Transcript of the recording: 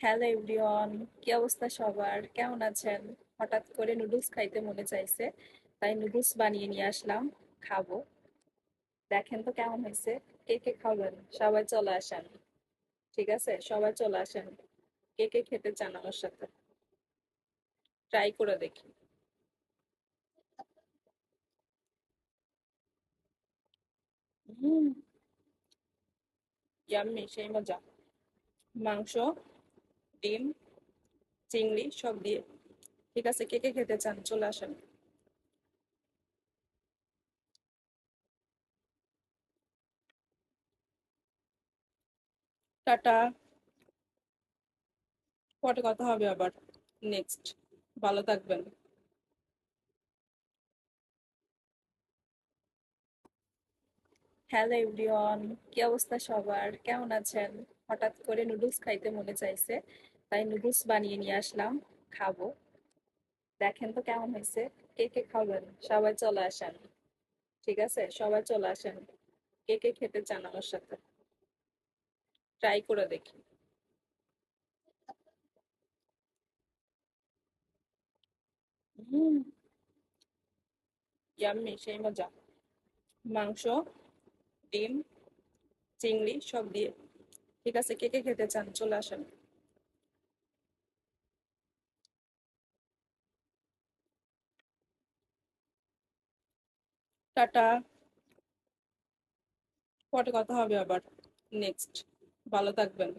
Hello everyone, কি অবস্থা সবার? কেমন আছেন? হঠাৎ করে নুডলস খাইতে মনে চাইছে, তাই নুডলস বানিয়ে নিয়ে আসলাম। খাবো। দেখেন তো কেমন হয়েছে। কে কে খাবেন? সবাই চলে আসেন। ঠিক আছে, সবাই চলে আসেন। কে কে খেতে চান আমার সাথে? ট্রাই করে দেখি। হুম, ইয়াম্মি, সেই মজা। মাংস, ডিম, চিংড়ি সব দিয়ে। ঠিক আছে, কে কে খেতে চান চলে আসেন। টাটা। পরে কথা হবে আবার। নেক্সট। ভালো থাকবেন। হ্যালো এভরিওয়ান, কি অবস্থা সবার? কেমন আছেন? হঠাৎ করে নুডলস খাইতে মনে চাইছে, তাই নুডলস বানিয়ে নিয়ে আসলাম। খাবো। দেখেন তো কেমন হয়েছে। কে কে খাবেন? সবাই চলে আসেন। ঠিক আছে, সবাই চলে আসেন। কে কে খেতে চান আমার সাথে? ট্রাই করে দেখি। হুম, ইয়াম্মি, সেই মজা। মাংস, ডিম, চিংড়ি সব দিয়ে। ঠিক আছে, কে কে খেতে চান চলে আসেন। টাটা। পরে কথা হবে আবার। নেক্সট। ভালো থাকবেন।